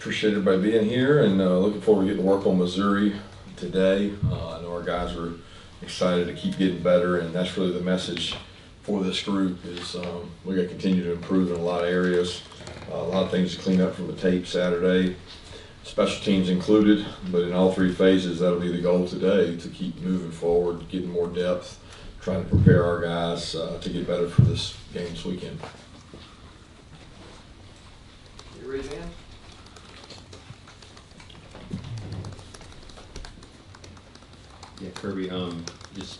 Appreciate everybody being here, and looking forward to getting to work on Missouri today. I know our guys are excited to keep getting better, and that's really the message for this group is we're going to continue to improve in a lot of areas. A lot of things to clean up from the tape Saturday, special teams included, but in all three phases, that'll be the goal today, to keep moving forward, getting more depth, trying to prepare our guys to get better for this game this weekend. You raise your hand. Yeah, Kirby, just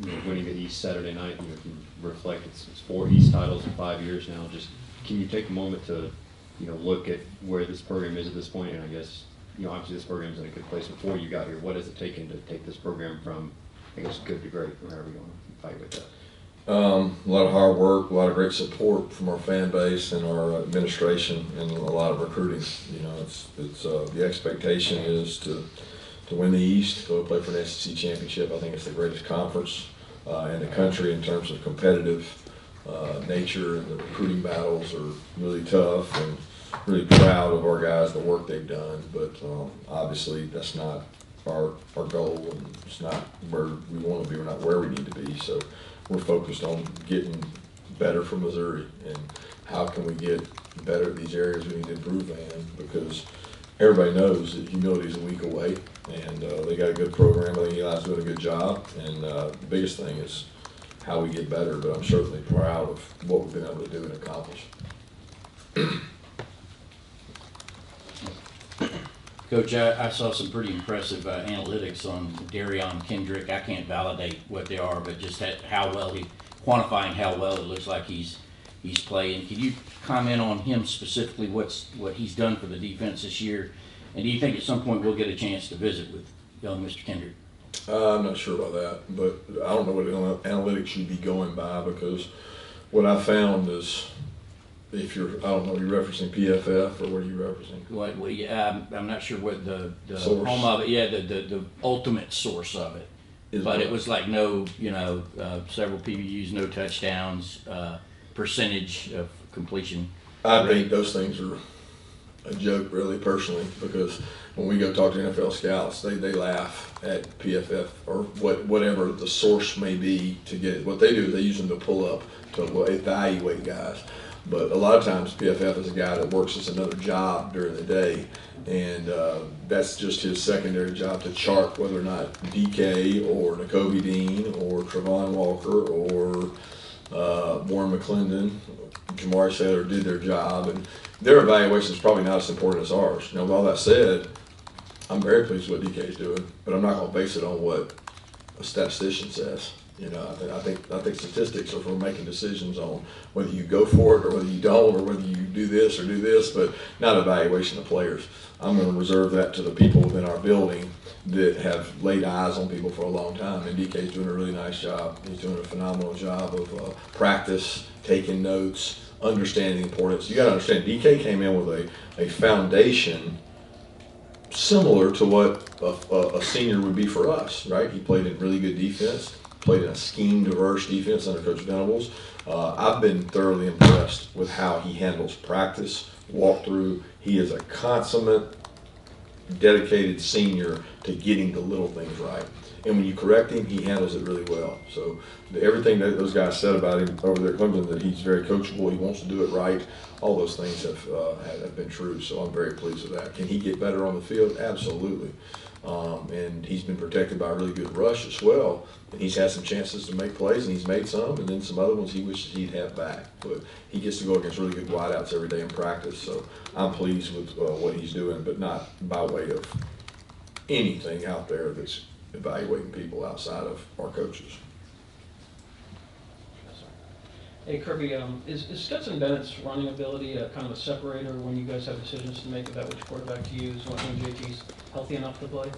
winning the East Saturday night, if you reflect, it's 4 East titles in 5 years now. Just can you take a moment to, look at where this program is at this point? And I guess, obviously this program's in a good place before you got here. What has it taken to take this program from, I guess, good to great, or however you want to fight with that? A lot of hard work, a lot of great support from our fan base and our administration, and a lot of recruiting. It's the expectation is to win the East, go play for an SEC championship. I think it's the greatest conference in the country in terms of competitive nature, and the recruiting battles are really tough, and really proud of our guys, the work they've done. But obviously that's not our goal, and it's not where we want to be. We're not where we need to be. So we're focused on getting better for Missouri, and how can we get better at these areas we need to improve in, because everybody knows that humility is a week away, and they got a good program. I think Eli's doing a good job, and the biggest thing is how we get better, but I'm certainly proud of what we've been able to do and accomplish. Coach, I saw some pretty impressive analytics on Darion, Kendrick. I can't validate what they are, but just quantifying how well it looks like he's playing. Can you comment on him specifically, what he's done for the defense this year? And do you think at some point we'll get a chance to visit with young Mr. Kendrick? I'm not sure about that, but I don't know what analytics you'd be going by, because what I found is, if you're, I don't know, you're referencing PFF, or what are you referencing? I'm not sure what the source home of it, the ultimate source of it. But it was like no, several PBUs, no touchdowns, percentage of completion. I think those things are a joke, really, personally, because when we go talk to NFL scouts, they laugh at PFF or whatever the source may be to get it. What they do is they use them to pull up, to evaluate guys. But a lot of times PFF is a guy that works as another job during the day, and that's just his secondary job, to chart whether or not DK or N'Kobe Dean or Trevon Walker or Warren McClendon, Jamari Saylor did their job, and their evaluation is probably not as important as ours. With all that said, I'm very pleased with what DK is doing, but I'm not going to base it on what a statistician says. I think statistics are for making decisions on whether you go for it or whether you don't, or whether you do this or do this, but not evaluation of players. I'm going to reserve that to the people within our building that have laid eyes on people for a long time, and DK is doing a really nice job. He's doing a phenomenal job of practice, taking notes, understanding the importance. You got to understand, DK came in with a foundation similar to what a senior would be for us, right? He played in really good defense, played in a scheme-diverse defense under Coach Venables. I've been thoroughly impressed with how he handles practice, walkthrough. He is a consummate, dedicated senior to getting the little things right. And when you correct him, he handles it really well. So everything that those guys said about him over there at Clemson, that he's very coachable, he wants to do it right, all those things have been true. So I'm very pleased with that. Can he get better on the field? Absolutely. And he's been protected by a really good rush as well. And he's had some chances to make plays, and he's made some, and then some other ones he wishes he'd have back. But he gets to go against really good wideouts every day in practice. So I'm pleased with what he's doing, but not by way of anything out there that's evaluating people outside of our coaches. Hey Kirby, is Stetson Bennett's running ability kind of a separator when you guys have decisions to make about which quarterback to use when JT's healthy enough to play?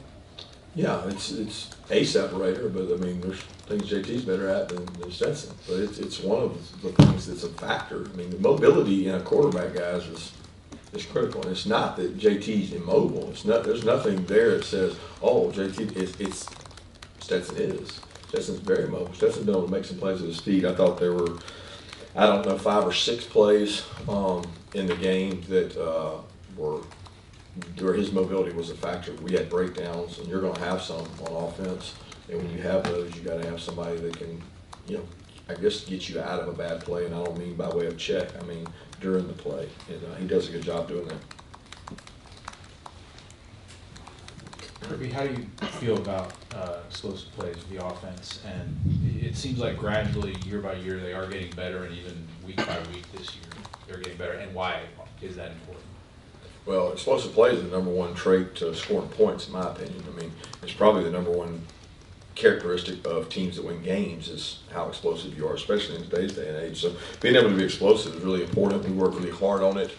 Yeah, it's a separator, but I mean, there's things JT's better at than Stetson. But it's one of the things that's a factor. I mean, the mobility in a quarterback, guys, is critical. And it's not that JT's immobile. There's nothing there that says, oh, JT it's Stetson is. Stetson's very mobile. Stetson's been able to make some plays with his feet. I thought there were, I don't know, 5 or 6 plays in the game that were where his mobility was a factor. We had breakdowns, and you're going to have some on offense. And when you have those, you got to have somebody that can, you know, I guess get you out of a bad play. And I don't mean by way of check. I mean during the play. And he does a good job doing that. Kirby, how do you feel about explosive plays with the offense? And it seems like gradually, year by year, they are getting better, and even week by week this year, they're getting better. And why is that important? Well, explosive play is the number one trait to scoring points, in my opinion. I mean, it's probably the number one characteristic of teams that win games is how explosive you are, especially in today's day and age. So being able to be explosive is really important. We work really hard on it.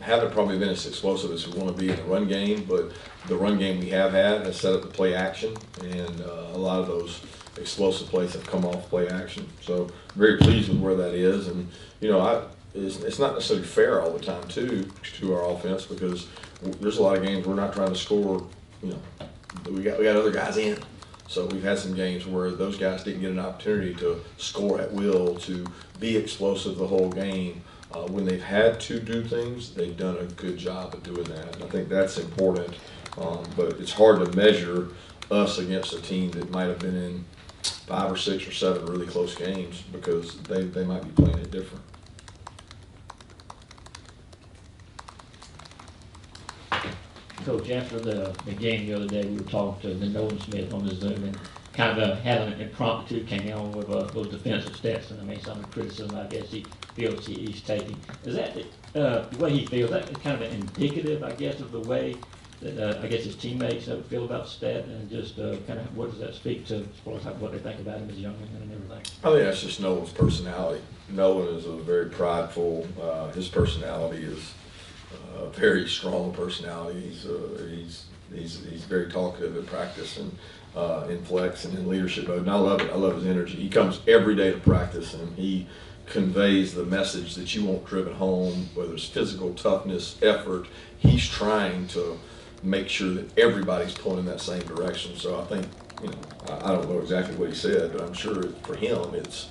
Haven't probably been as explosive as we want to be in the run game, but the run game we have had has set up the play action, and a lot of those explosive plays have come off play action. So very pleased with where that is, and you know, it's not necessarily fair all the time too to our offense, because there's a lot of games we're not trying to score. You know, we got other guys in. So we've had some games where those guys didn't get an opportunity to score at will, to be explosive the whole game. When they've had to do things, they've done a good job of doing that. And I think that's important, but it's hard to measure us against a team that might have been in 5 or 6 or 7 really close games, because they might be playing it different. Coach, after the game the other day, we were talking to Nolan Smith on the Zoom, and kind of had an impromptu came on with those defensive stats, and I mean some of the criticism I guess he feels he's taking. Is that the way he feels? That is kind of indicative, I guess, of the way that I guess his teammates feel about stat, and just kind of what does that speak to as far as what they think about him as a young man and everything? I think that's just Nolan's personality. Nolan is a very prideful. His personality is a very strong personality. He's very talkative in practice and in flex and in leadership mode. And I love it. I love his energy. He comes every day to practice, and he conveys the message that you want driven home, whether it's physical toughness, effort. He's trying to make sure that everybody's pulling in that same direction. So I think, you know, I don't know exactly what he said, but I'm sure for him it's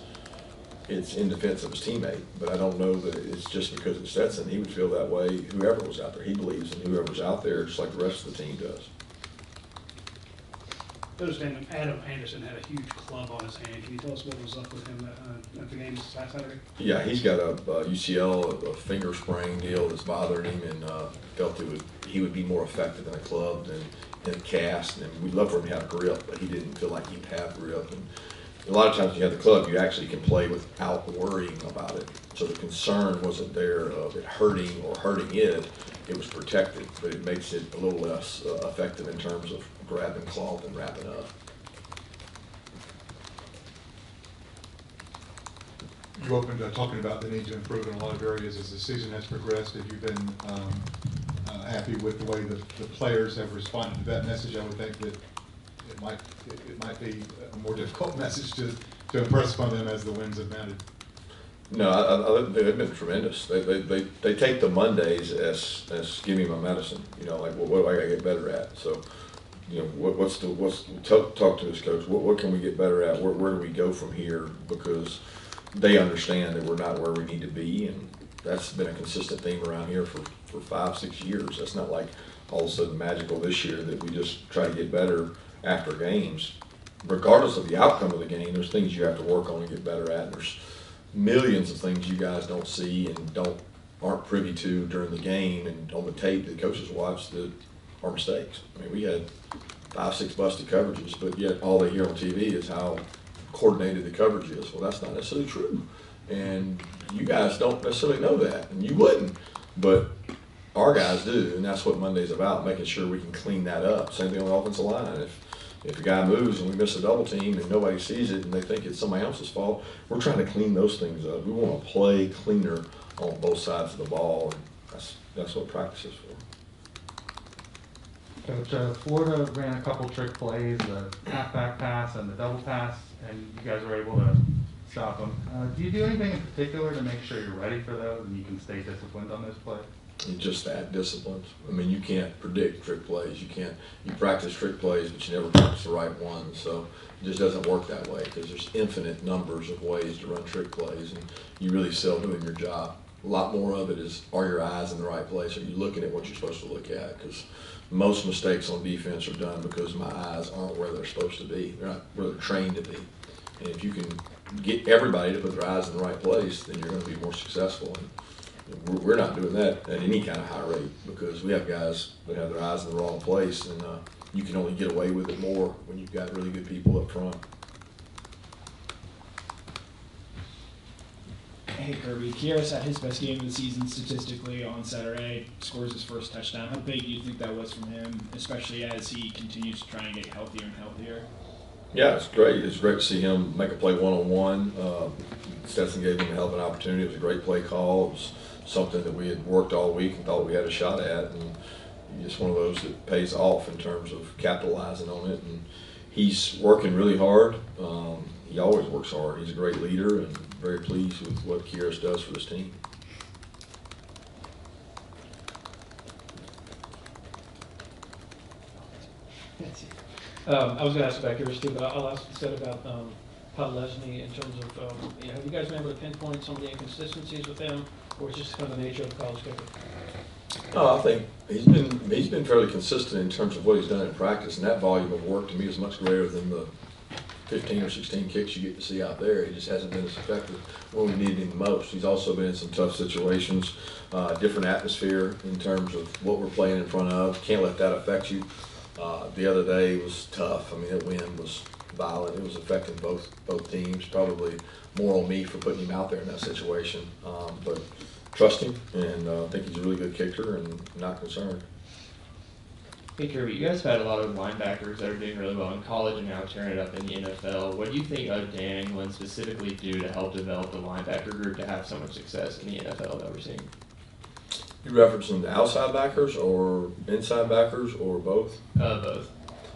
in defense of his teammate. But I don't know that it's just because of Stetson. He would feel that way whoever was out there. He believes in whoever's out there, just like the rest of the team does. I understand Adam Anderson had a huge club on his hand. Can you tell us what was up with him at the game last Saturday? Yeah, he's got a UCL, a finger sprain deal that's bothering him, and felt he would be more effective in a club than in a cast. And we'd love for him to have grip, but he didn't feel like he'd have grip. And a lot of times when you have the club, you actually can play without worrying about it. So the concern wasn't there of it hurting or hurting it. It was protected, but it makes it a little less effective in terms of grabbing cloth and wrapping up. You opened talking about the need to improve in a lot of areas as the season has progressed. Have you been happy with the way the players have responded to that message? I would think that it might be a more difficult message to impress upon them as the wins have mounted. No, they've been tremendous. They take the Mondays as give me my medicine. You know, like what do I got to get better at? So, you know, talk to this coach. What can we get better at? Where do we go from here? Because they understand that we're not where we need to be, and that's been a consistent theme around here for 5-6 years. That's not like all of a sudden magical this year that we just try to get better after games. Regardless of the outcome of the game, there's things you have to work on and get better at. And there's millions of things you guys don't see and aren't privy to during the game and on the tape that coaches watch that are mistakes. I mean, we had 5-6 busted coverages, but yet all they hear on TV is how coordinated the coverage is. Well, that's not necessarily true, and you guys don't necessarily know that, and you wouldn't, but our guys do, and that's what Monday's about, making sure we can clean that up. Same thing on the offensive line. If a guy moves and we miss a double team and nobody sees it and they think it's somebody else's fault, we're trying to clean those things up. We want to play cleaner on both sides of the ball, and that's what practice is for. Coach, Florida ran a couple trick plays, the halfback pass and the double pass, and you guys were able to stop them. Do you do anything in particular to make sure you're ready for those and you can stay disciplined on those plays? It's just that, discipline. I mean, you can't predict trick plays. You practice trick plays, but you never practice the right ones. So it just doesn't work that way, because there's infinite numbers of ways to run trick plays, and you really still doing your job. A lot more of it is, are your eyes in the right place? Are you looking at what you're supposed to look at? Because most mistakes on defense are done because my eyes aren't where they're supposed to be. They're not where they're trained to be. And if you can get everybody to put their eyes in the right place, then you're going to be more successful. And we're not doing that at any kind of high rate because we have guys that have their eyes in the wrong place, and you can only get away with it more when you've got really good people up front. Hey Kirby, Kearis had his best game of the season statistically on Saturday, scores his first touchdown. How big do you think that was from him, especially as he continues to try and get healthier and healthier? Yeah, it's great. It's great to see him make a play one-on-one. Stetson gave him a hell of an opportunity. It was a great play call. It was something that we had worked all week and thought we had a shot at, and just one of those that pays off in terms of capitalizing on it. And he's working really hard. He always works hard. He's a great leader, and very pleased with what Kearis does for this team. I was going to ask about Kearis too, but I'll ask instead about Podlesny in terms of, have you guys been able to pinpoint some of the inconsistencies with him, or it's just kind of the nature of the college kicker? I think he's been fairly consistent in terms of what he's done in practice, and that volume of work to me is much greater than the 15 or 16 kicks you get to see out there. He just hasn't been as effective when we needed him most. He's also been in some tough situations, different atmosphere in terms of what we're playing in front of. Can't let that affect you. The other day was tough. I mean, that wind was violent. It was affecting both teams. Probably more on me for putting him out there in that situation. But trust him, and I think he's a really good kicker, and not concerned. Hey Kirby, you guys have had a lot of linebackers that are doing really well in college and now turning it up in the NFL. What do you think Dan England specifically do to help develop the linebacker group to have so much success in the NFL that we're seeing? You referencing the outside backers or inside backers or both? Both.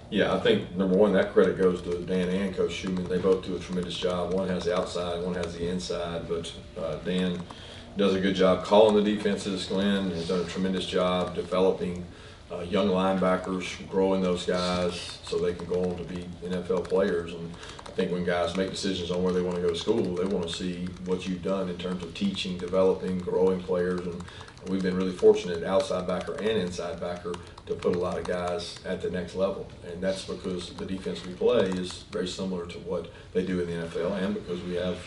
Yeah, I think number one, that credit goes to Dan and Coach Schumann. They both do a tremendous job. One has the outside, one has the inside, but Dan does a good job calling the defenses. Glenn has done a tremendous job developing young linebackers, growing those guys so they can go on to be NFL players. And I think when guys make decisions on where they want to go to school, they want to see what you've done in terms of teaching, developing, growing players. And we've been really fortunate, outside backer and inside backer, to put a lot of guys at the next level. And that's because the defense we play is very similar to what they do in the NFL, and because we have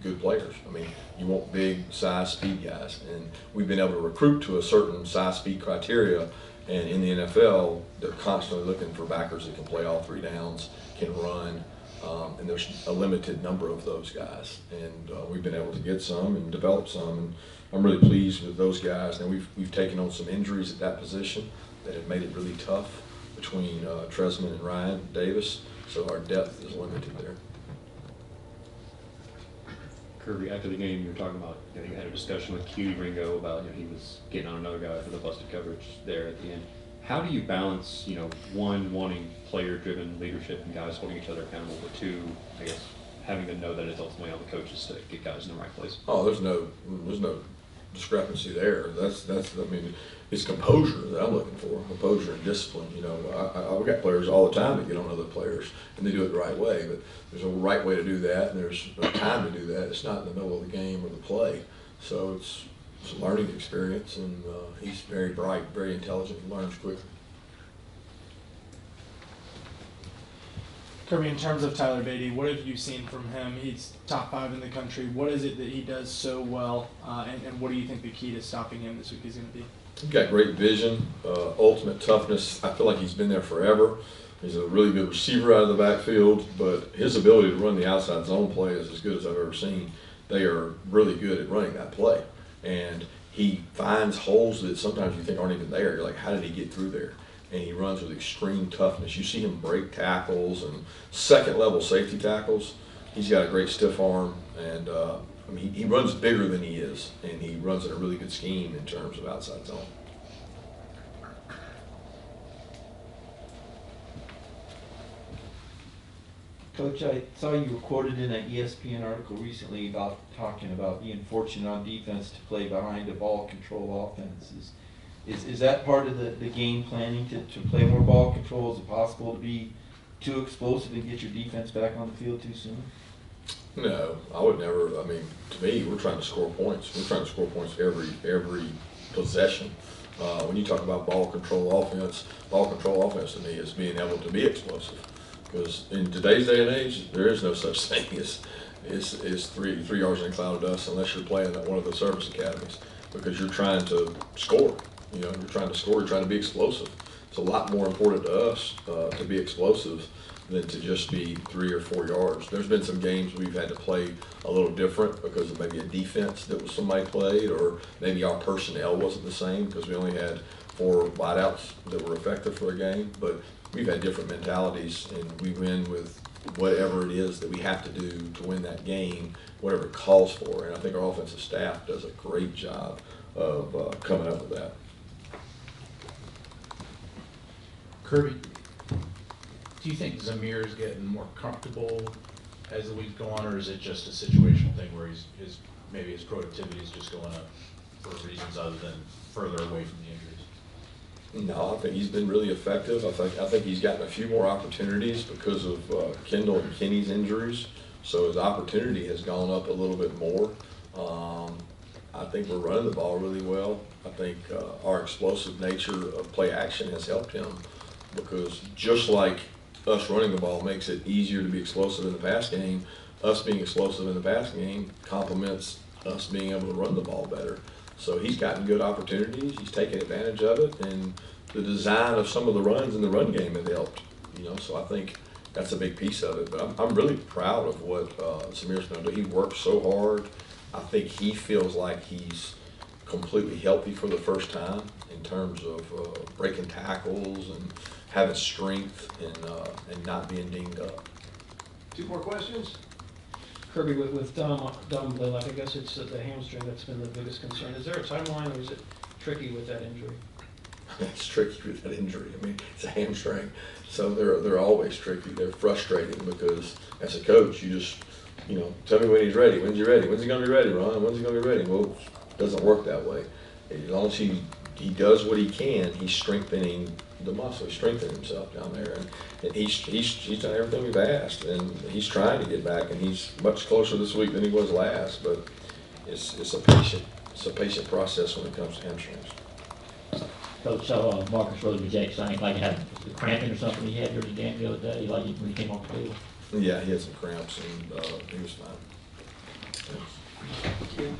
good players. I mean, you want big size, speed guys, and we've been able to recruit to a certain size, speed criteria. And in the NFL, they're constantly looking for backers that can play all three downs, can run, and there's a limited number of those guys. And we've been able to get some and develop some, and I'm really pleased with those guys. Now we've taken on some injuries at that position that have made it really tough between Tresman and Ryan Davis, so our depth is limited there. Kirby, after the game, you were talking about, you had a discussion with Q Ringo about, he was getting on another guy for the busted coverage there at the end. How do you balance, one, wanting player-driven leadership and guys holding each other accountable, but two, I guess, having to know that it's ultimately on the coaches to get guys in the right place? Oh, there's no discrepancy there. It's composure that I'm looking for, composure and discipline. I've got players all the time that get on other players, and they do it the right way, but there's a right way to do that, and there's a time to do that. It's not in the middle of the game or the play. So it's a learning experience, and he's very bright, very intelligent, and learns quickly. Kirby, in terms of Tyler Badie, what have you seen from him? He's top 5 in the country. What is it that he does so well, and what do you think the key to stopping him this week is going to be? He's got great vision, ultimate toughness. I feel like he's been there forever. He's a really good receiver out of the backfield, but his ability to run the outside zone play is as good as I've ever seen. They are really good at running that play, and he finds holes that sometimes you think aren't even there. You're like, how did he get through there? And he runs with extreme toughness. You see him break tackles and second-level safety tackles. He's got a great stiff arm, and he runs bigger than he is, and he runs in a really good scheme in terms of outside zone. Coach, I saw you were quoted in an ESPN article recently about talking about being fortunate on defense to play behind a ball control offense. Is that part of the game planning to play more ball control? Is it possible to be too explosive and get your defense back on the field too soon? No, I would never. I mean, to me, we're trying to score points. We're trying to score points every possession. When you talk about ball control offense to me is being able to be explosive. Because in today's day and age, there is no such thing as three yards in a cloud of dust unless you're playing at one of the service academies. Because you're trying to score. You know, you're trying to score. You're trying to be explosive. It's a lot more important to us to be explosive than to just be 3 or 4 yards. There's been some games we've had to play a little different because of maybe a defense that was somebody played, or maybe our personnel wasn't the same because we only had 4 wideouts that were effective for a game. But we've had different mentalities, and we win with whatever it is that we have to do to win that game, whatever it calls for. And I think our offensive staff does a great job of coming up with that. Kirby, do you think Zamir is getting more comfortable as the weeks go on, or is it just a situational thing where maybe his productivity is just going up for reasons other than further away from the injuries? No, I think he's been really effective. I think he's gotten a few more opportunities because of Kendall and Kenny's injuries. So his opportunity has gone up a little bit more. I think we're running the ball really well. I think our explosive nature of play action has helped him, because just like us running the ball makes it easier to be explosive in the pass game, us being explosive in the pass game complements us being able to run the ball better. So he's gotten good opportunities. He's taken advantage of it, and the design of some of the runs in the run game have helped. You know, so I think that's a big piece of it. But I'm really proud of what Zamir's been able to do. He works so hard. I think he feels like he's completely healthy for the first time in terms of breaking tackles and having strength and not being dinged up. 2 more questions? Kirby, with Dom Blaylock, I guess it's the hamstring that's been the biggest concern. Is there a timeline, or is it tricky with that injury? It's tricky with that injury. I mean, it's a hamstring, so they're always tricky. They're frustrating because as a coach, you just, you know, tell me when he's ready. When's he ready? When's he going to be ready, Ron? When's he going to be ready? Well, it doesn't work that way. As long as he does what he can, he's strengthening the muscle. He's strengthening himself down there, and he's done everything we've asked, and he's trying to get back, and he's much closer this week than he was last. But it's a patient process when it comes to hamstrings. Coach, so Marcus really rejects something like had the cramping or something he had here today the other day, like when he came off the field. Yeah, he had some cramps, and he was fine. Thank you.